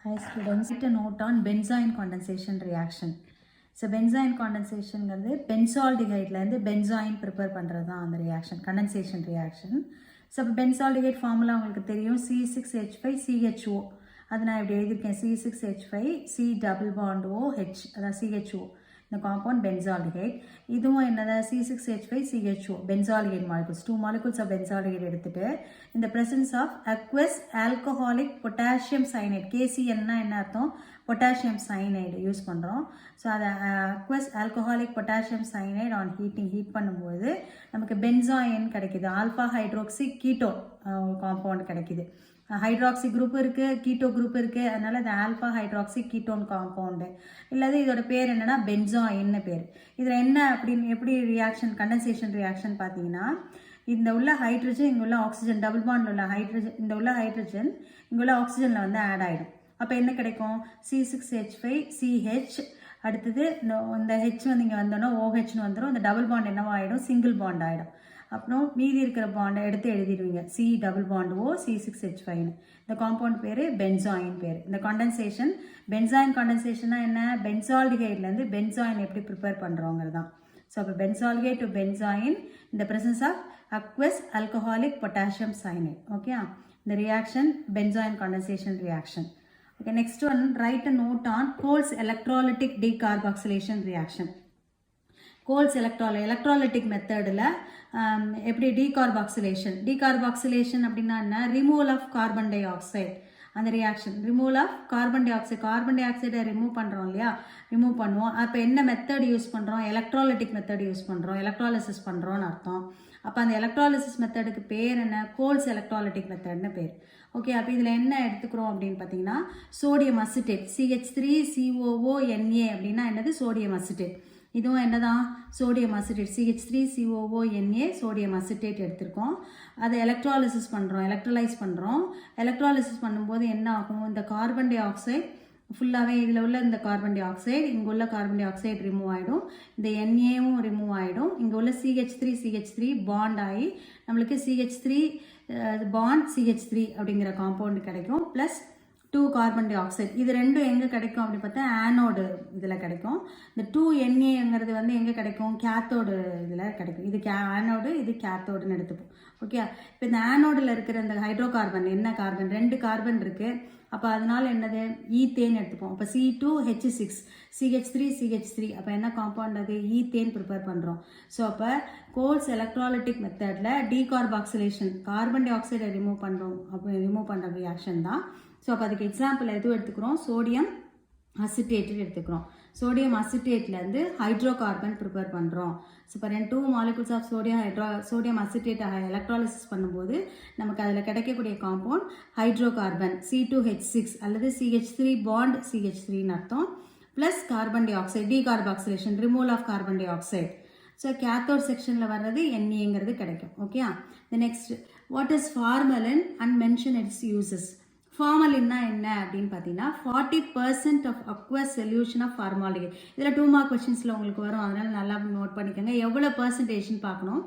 Hi students, a note on benzoin condensation reaction. So benzoin condensation வந்து benzaldehyde ல இருந்து benzoin prepare பண்றது தான் அந்த reaction, condensation reaction. So benzaldehyde formula உங்களுக்கு தெரியும் C6H5CHO. அது நான் இப்படி எழுதியிருக்கேன் C6H5 C double bond OH அதான் CHO. இந்த compound benzaldehyde. இதுவும் என்னது C6H5CHO benzaldehyde molecules. 2 molecules of benzaldehyde எடுத்துட்டு in the presence of aqueous alcoholic potassium cyanide KCl னா என்ன அர்த்தம் potassium cyanide யூஸ் பண்றோம். ஸோ அதை aqueous alcoholic potassium cyanide on heat பண்ணும்போது நமக்கு benzoin கிடைக்குது. ஆல்ஃபா ஹைட்ரோக்சி கீட்டோ காம்பவுண்ட் கிடைக்குது. ஹைட்ராக்சி குரூப் இருக்கு, கீட்டோ குரூப் இருக்கு, அதனால இது ஆல்ஃபா ஹைட்ராக்சி கீட்டோன் காம்பவுண்டு. இல்லாத இதோட பேர் என்னன்னா பென்சாயின் பேர். இதில் என்ன அப்படின்னு எப்படி ரியாக்ஷன் கண்டென்சேஷன் ரியாக்ஷன் பார்த்தீங்கன்னா, இந்த உள்ள ஹைட்ரஜன் இங்கே உள்ள ஆக்சிஜன் டபுள் பாண்ட் உள்ள ஹைட்ரஜன் இந்த உள்ள ஹைட்ரஜன் இங்கே உள்ள ஆக்சிஜனில் வந்து ஆட் ஆகிடும். அப்போ என்ன கிடைக்கும் C6H5CH அடுத்தது இந்த ஹெச் வந்து இங்கே வந்தோன்னா OHன்னு வந்துடும். இந்த டபுள் பாண்ட் என்னவோ ஆகிடும் சிங்கிள் பாண்ட் ஆகிடும். அப்புறம் மீதி இருக்கிற பாண்டை எடுத்து எழுதிடுவீங்க C டபுள் பாண்ட் O C6H5ன்னு. இந்த காம்பவுண்ட் பேர் பென்சாயின் பேர். இந்த கண்டென்சேஷன் பென்சாயின் கண்டென்சேஷனா என்ன பென்சால்டிஹைட்லேருந்து பென்சாயின் எப்படி ப்ரிப்பேர் பண்ணுறோங்கிறது தான். ஸோ அப்போ பென்சால்டிஹைட் டு பென்சாயின் இந்த presence of aqueous alcoholic potassium cyanide. Okay, இந்த reaction benzoin condensation reaction. Okay, next one, write a note on Cole's electrolytic decarboxylation reaction. Cole's electrolytic methodல எப்படி decarboxylation அப்படின்னா என்ன removal of carbon dioxide அந்த reaction removal of carbon டை ஆக்சைடை remove பண்ணுறோம் இல்லையா, ரிமூவ் பண்ணுவோம். அப்போ என்ன மெத்தட் யூஸ் பண்ணுறோம் எலக்ட்ராலிட்டிக் மெத்தட் யூஸ் பண்ணுறோம், எலக்ட்ராலிசிஸ் பண்ணுறோன்னு அர்த்தம். அப்போ அந்த எலக்ட்ராலிசிஸ் மெத்தடுக்கு பேர் என்ன கோல்ஸ் எலக்ட்ராலிட்டிக் மெத்தட்னு பேர். ஓகே, அப்போ இதில் என்ன எடுத்துக்கிறோம் அப்படின்னு பார்த்தீங்கன்னா சோடியம் அசிட்டேட் CH3COONA அப்படின்னா என்னது சோடியம் அசிட்டேட். இதுவும் என்னதான் sodium acetate CH3COONA sodium acetate எடுத்திருக்கோம். அதை எலக்ட்ராலிசிஸ் பண்ணுறோம், எலக்ட்ரலைஸ் பண்ணுறோம். எலக்ட்ராலிசிஸ் பண்ணும்போது என்ன ஆகும் இந்த கார்பன் டை ஆக்சைடு ஃபுல்லாகவே இதில் உள்ள இந்த கார்பன் டை ஆக்சைடு இங்கே உள்ள கார்பன் டை ஆக்சைடு ரிமூவ் ஆகிடும், இந்த NAவும் ரிமூவ் ஆகிடும். இங்கே உள்ள CH3 பாண்ட் ஆகி நம்மளுக்கு CH3 பாண்ட் CH3 அப்படிங்கிற காம்பவுண்ட் கிடைக்கும். Plus 2 carbon di oxide. இது ரெண்டும் எங்கே கிடைக்கும் அப்படின்னு பார்த்தா ஆனோடு இதில் கிடைக்கும். இந்த 2NAங்கிறது வந்து எங்கே கிடைக்கும் கேத்தோடு இதில் கிடைக்கும். இது ஆனோடு இது கேத்தோடுன்னு எடுத்துப்போம். ஓகே, இப்போ இந்த ஆனோடில் இருக்கிற இந்த ஹைட்ரோ கார்பன் என்ன கார்பன் 2 கார்பன் இருக்குது. அப்போ அதனால என்னது ஈத்தேன் எடுத்துப்போம். அப்போ C2H6 CH3 அப்போ என்ன காம்பவுண்ட் அது ஈத்தேன் ப்ரிப்பேர் பண்ணுறோம். ஸோ அப்போ கோல்ஸ் எலக்ட்ராலிட்டிக் மெத்தடில் டீகார்பாக்சிலேஷன் கார்பன் டை ஆக்சைடை ரிமூவ் பண்ணுறோம். அப்போ ரிமூவ் பண்ணுற ரியாக்ஷன் தான். ஸோ அப்போ அதுக்கு எக்ஸாம்பிள் எதுவும் எடுத்துக்கிறோம் சோடியம் அசிட்டேட் எடுத்துக்கிறோம். சோடியம் அசிட்டேட்லேருந்து ஹைட்ரோ கார்பன் ப்ரிப்பேர் பண்ணுறோம். ஸோ இப்போ 2 molecules of sodium acetate electrolysis பண்ணும்போது நமக்கு அதில் கிடைக்கக்கூடிய காம்பவுண்ட் ஹைட்ரோ கார்பன் C2H6 அல்லது CH3 பாண்ட் CH3ன்னு அர்த்தம். Plus carbon dioxide decarboxylation removal of carbon dioxide. So cathode செக்ஷனில் வர்றது NAங்கிறது கிடைக்கும். Okay, the next what is formalin and mention its uses. ஃபார்மலின்னா என்ன அப்படின்னு பார்த்தீங்கன்னா 40% of aqueous solution of formaldehyde. இதில் 2 மார்க் கொஸ்டின்ஸில் உங்களுக்கு வரும், அதனால் நல்லா நோட் பண்ணிக்கோங்க. எவ்வளோ பர்சன்டேஜ்னு பார்க்கணும்.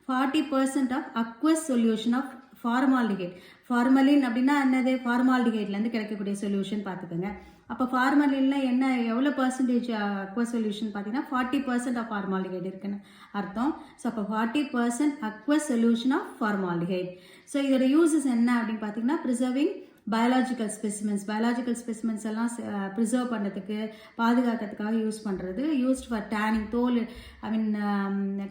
40% of aqueous solution of formaldehyde. Formalin அப்படின்னா என்னது ஃபார்மால்டிஹைட்லேருந்து கிடைக்கக்கூடிய சொல்யூஷன் பார்த்துக்கோங்க. அப்போ ஃபார்மலின்ல என்ன எவ்வளோ பர்சன்டேஜ் அக்வஸ் சொல்யூஷன் பார்த்தீங்கன்னா 40% ஆஃப் ஃபார்மால்டிஹைட் இருக்குன்னு அர்த்தம். ஸோ அப்போ 40% aqueous solution of formaldehyde. So இதோட யூசஸ் என்ன அப்படின்னு பார்த்தீங்கன்னா ப்ரிசர்விங் பயாலஜிக்கல் ஸ்பெசிமென்ஸ் எல்லாம் ப்ரிசர்வ் பண்ணுறதுக்கு பாதுகாக்கிறதுக்காக யூஸ் பண்ணுறது. யூஸ்ட் ஃபார் டேனிங் தோல்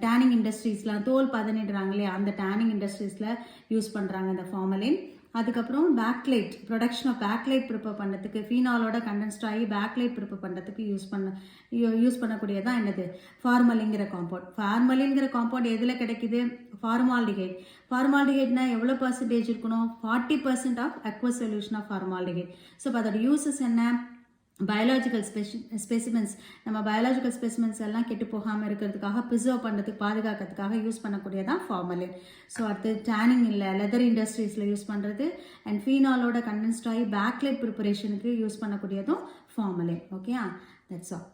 டேனிங் இண்டஸ்ட்ரீஸ்லாம் தோல் பதனிடுறாங்க இல்லையா அந்த டேனிங் இண்டஸ்ட்ரீஸில் யூஸ் பண்ணுறாங்க இந்த ஃபார்மலின். அதுக்கப்புறம் bakelite production of bakelite prepare பண்ணுறதுக்கு ஃபீனாலோட கண்டென்ஸ்ட் ஆகி பேக்லைட் ப்ரிப்பேர் பண்ணுறதுக்கு யூஸ் பண்ணக்கூடியதான் என்னது ஃபார்மலிங்கிற காம்பவுண்ட். ஃபார்மலிங்கிற காம்பவுண்ட் எதில் கிடைக்குது ஃபார்மால்டிஹைட்னா எவ்வளோ பர்சன்டேஜ் இருக்கணும் 40% of aqueous solution of formaldehyde. So இப்போ அதோட யூசஸ் என்ன பயாலஜிக்கல் ஸ்பெசிமென்ஸ் நம்ம பயாலஜிக்கல் ஸ்பெசிமென்ஸ் எல்லாம் கெட்டு போகாமல் இருக்கிறதுக்காக ப்ரிசர்வ் பண்ணுறதுக்கு பாதுகாக்கிறதுக்காக யூஸ் பண்ணக்கூடியதான் ஃபார்மலின். ஸோ அடுத்து டேனிங் இல்லை லெதர் இண்டஸ்ட்ரீஸில் யூஸ் பண்ணுறது அண்ட் ஃபீனாலோட கண்டென்ஸ்ட் ஆகி பேக்லைட் ப்ரிப்பரேஷனுக்கு யூஸ் பண்ணக்கூடியதும் ஃபார்மலின். Okay, that's all.